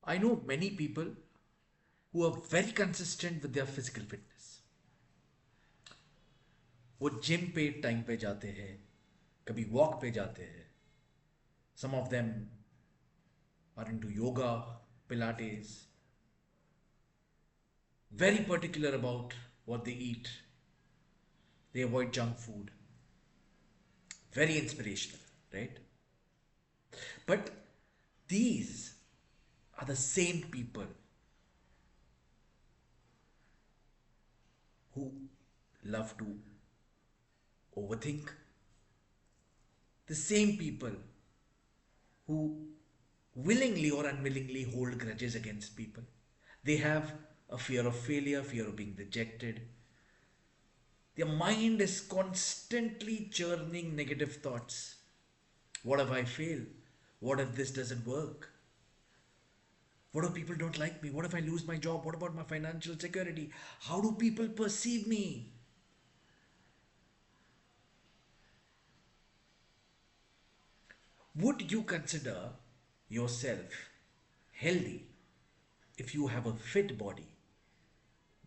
I know many people who are very consistent with their physical fitness. वो gym पे time पे जाते हैं, कभी वॉक पे जाते हैं. Some of them are into yoga, Pilates, very particular about what they eat. They avoid junk food. Very inspirational, right? But these are the same people who love to overthink, the same people who willingly or unwillingly hold grudges against people. They have a fear of failure, fear of being rejected. Their mind is constantly churning negative thoughts. What if I fail? What if this doesn't work? What if people don't like me? What if I lose my job? What about my financial security? How do people perceive me? Would you consider yourself healthy if you have a fit body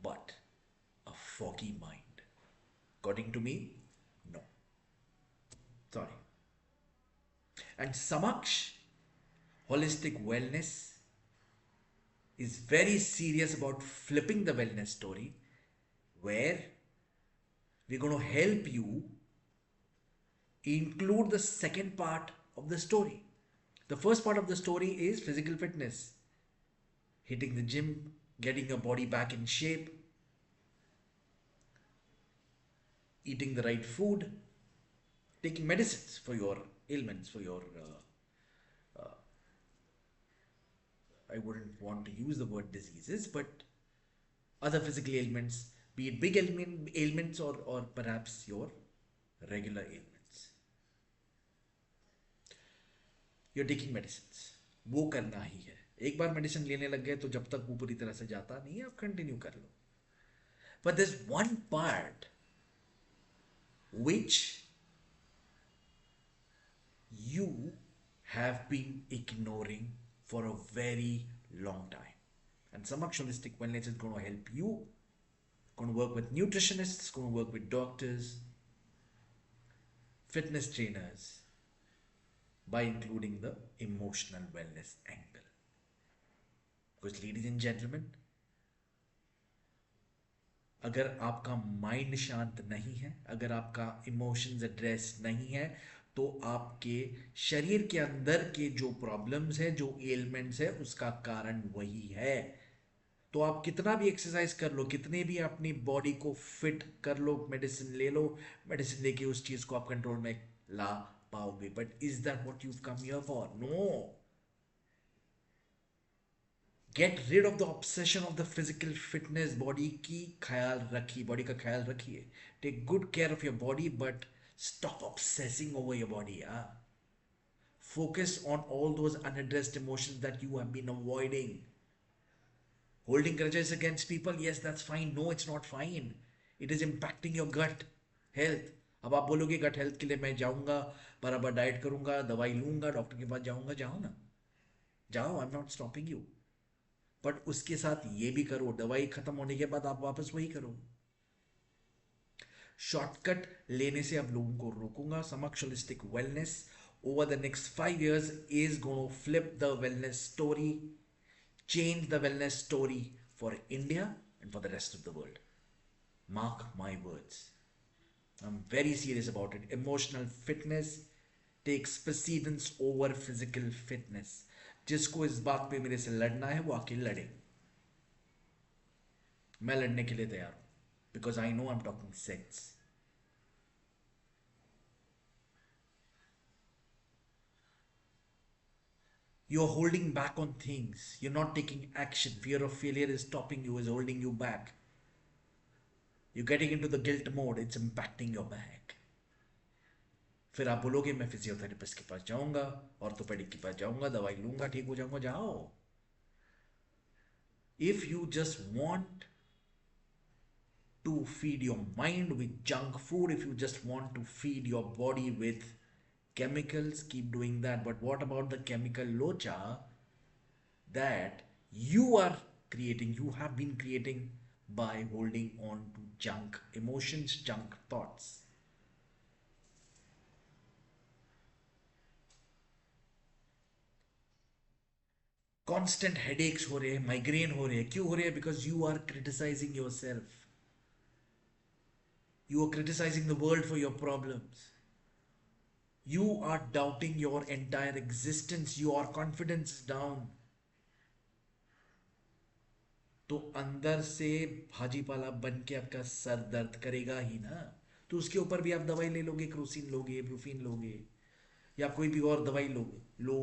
but a foggy mind? According to me, no. Sorry. And Samaksh, holistic wellness, is very serious about flipping the wellness story where we're going to help you include the second part of the story. The first part of the story is physical fitness, hitting the gym, getting your body back in shape, eating the right food, taking medicines for your ailments, for your, I wouldn't want to use the word diseases, but other physical ailments, be it big ailments or perhaps your regular ailments. You're taking medicines. वो करना ही है. एक बार medicine लेने लग गए तो जब तक वो पूरी तरह से जाता नहीं है आप कंटिन्यू कर लो. But there's one part which you have been ignoring for a very long time. And Samaksh Holistic Wellness is going to help you. Going to work with nutritionists, going to work with doctors, fitness trainers, by including the emotional wellness angle. Because ladies and gentlemen, अगर आपका mind शांत नहीं है, अगर आपका emotions address नहीं है, तो आपके शरीर के अंदर के जो प्रॉब्लम्स है, जो एलिमेंट्स है, उसका कारण वही है. तो आप कितना भी एक्सरसाइज कर लो, कितने भी अपनी बॉडी को फिट कर लो, मेडिसिन ले लो, मेडिसिन लेके उस चीज को आप कंट्रोल में ला पाओगे. But is that what you come here for? No. Get rid of the obsession of the physical fitness. Body की ख्याल रखिए, बॉडी का ख्याल रखिए. Take good care of your body, but stop obsessing over your body. Focus on all those unaddressed emotions that you have been avoiding. Holding grudges against people, yes, that's fine. No, it's not fine. It is impacting your gut health. अब आप बोलोगे gut health के लिए मैं जाऊंगा, बराबर diet करूंगा, दवाई लूंगा, डॉक्टर के पास जाऊंगा. जाओ ना, जाओ. I am not stopping you. But उसके साथ ये भी करो, दवाई खत्म होने के बाद आप वापस वही करो. शॉर्टकट लेने से आप लोगों को रोकूंगा. समक्ष holistic wellness over the next 5 years is going to flip the wellness story, change the wellness story for India and for the rest of the world. Mark my words. I'm very serious about it. Emotional fitness takes precedence over physical fitness. जिसको इस बात पे मेरे से लड़ना है वो आके लड़े. मैं लड़ने के लिए तैयार हूं. Because I know I'm talking sense. You're holding back on things. You're not taking action. Fear of failure is stopping you, is holding you back. You're getting into the guilt mode. It's impacting your back. फिर आप बोलोगे मैं physiotherapist के पास जाऊंगा, orthopaedic के पास जाऊंगा, दवाई लूंगा, ठीक हो जाऊंगा. जाओ. If you just want to feed your mind with junk food, if you just want to feed your body with chemicals, keep doing that. But what about the chemical locha that you are creating, you have been creating by holding on to junk emotions, junk thoughts. Constant headaches हो रहे हैं, migraine हो रहे हैं, क्यों हो रहे हैं? Because you are criticizing yourself, you are criticizing the world for your problems, you are doubting your entire existence, your confidence is down. तो अंदर से भाजीपाला बन के आपका सर दर्द करेगा ही ना। तो उसके ऊपर भी आप दवाई ले लोगे, क्रोसिन लोगे, ब्रूफिन लोगे, या कोई भी और दवाई लोगे, लो।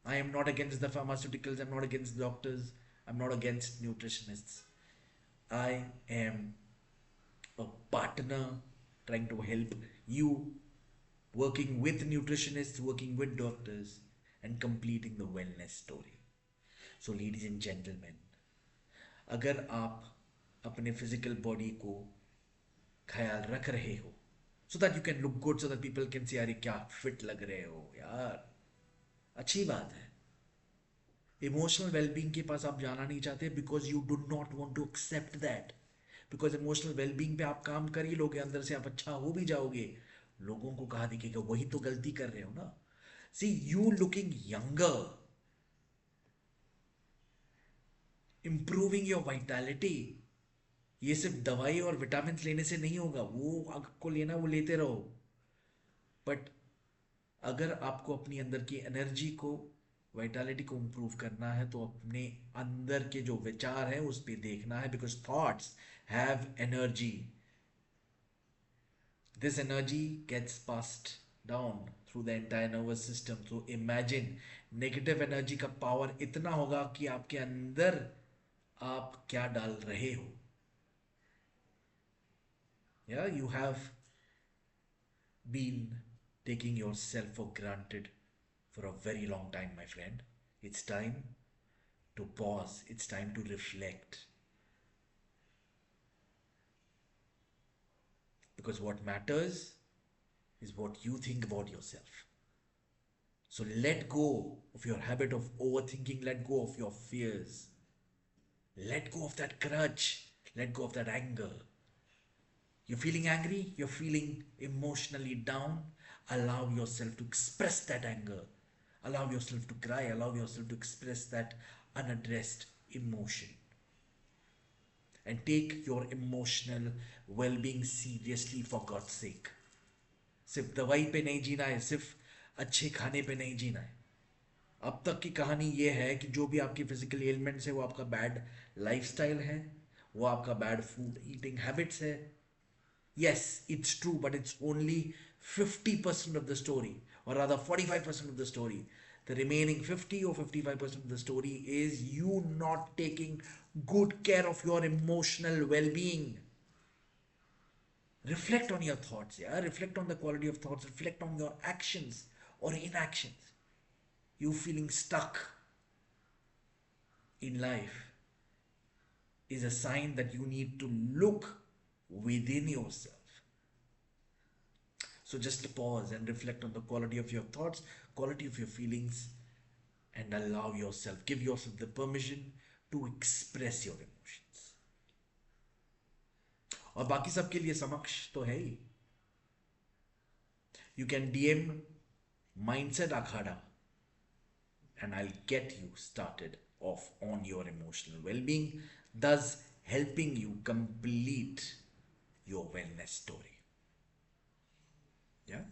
I am not against the pharmaceuticals, I'm not against doctors, I'm not against nutritionists. I am a partner trying to help you, working with nutritionists, working with doctors, and completing the wellness story. So, ladies and gentlemen, अगर आप अपने physical body को ख्याल रख रहे हो, so that you can look good, so that people can say यार क्या फिट लग रहे हो यार, अच्छी बात है। इमोशनल वेलबींग के पास आप जाना नहीं चाहते because you do not want to accept that. Because emotional wellbeing पे आप काम कर ही लोगे, अंदर से आप अच्छा हो भी जाओगे, लोगों को कहा दिखेगा वही तो गलती कर रहे हो ना। सी you looking younger, improving your vitality, ये सिर्फ दवाई और विटामिन लेने से नहीं होगा, वो आपको लेना वो लेते रहो। बट अगर आपको अपनी अंदर की एनर्जी को, वाइटैलिटी को इंप्रूव करना है तो अपने अंदर के जो विचार है उस पर देखना है, because thoughts have energy. This energy gets passed down through the entire nervous system. So imagine negative energy का पावर इतना होगा कि आपके अंदर आप क्या डाल रहे हो। Yeah, you have been taking yourself for granted for a very long time, my friend. It's time to pause. It's time to reflect. Because what matters is what you think about yourself. So let go of your habit of overthinking, let go of your fears, let go of that grudge, let go of that anger. You're feeling angry, you're feeling emotionally down. Allow yourself to express that anger. Allow yourself to cry. Allow yourself to express that unaddressed emotion. And take your emotional well being seriously, for God's sake. सिर्फ दवाई पे नहीं जीना है, सिर्फ अच्छे खाने पे नहीं जीना है। अब तक की कहानी ये है कि जो भी आपकी फिजिकल एलिमेंट्स है वो आपका बैड लाइफस्टाइल है, वो आपका बैड फूड ईटिंग हैबिट्स है। Yes, it's true, but it's only 50% of the story, or rather 45% of the story. The remaining 50 or 55% of the story is you not taking good care of your emotional well being. Reflect on your thoughts, yeah? Reflect on the quality of thoughts, reflect on your actions or inactions. You feeling stuck in life is a sign that you need to look within yourself. So just pause and reflect on the quality of your thoughts, quality of your feelings, and allow yourself, give yourself the permission to express your emotions. और बाकी सबके लिए समक्ष तो है ही। You can DM Mindset Akhada and I'll get you started off on your emotional well-being, thus helping you complete your wellness story. Yeah?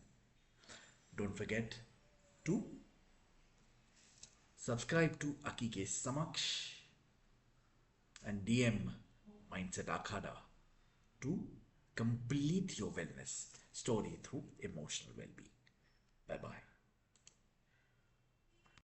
Don't forget to subscribe to Aki Ke Samaksh and DM Mindset Akhada to complete your wellness story through emotional well-being. Bye-bye.